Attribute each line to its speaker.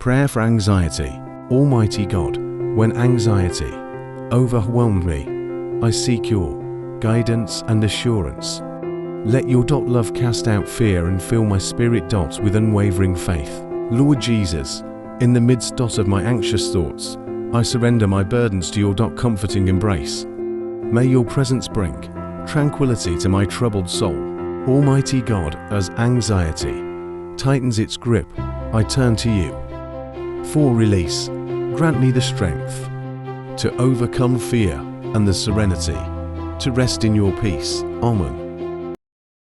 Speaker 1: Prayer for anxiety. Almighty God, when anxiety overwhelmed me, I seek your guidance and assurance. Let your love cast out fear and fill my spirit with unwavering faith. Lord Jesus, in the midst of my anxious thoughts, I surrender my burdens to your comforting embrace. May your presence bring tranquility to my troubled soul. Almighty God, as anxiety tightens its grip, I turn to you for release. Grant me the strength to overcome fear and the serenity to rest in your peace. Amen.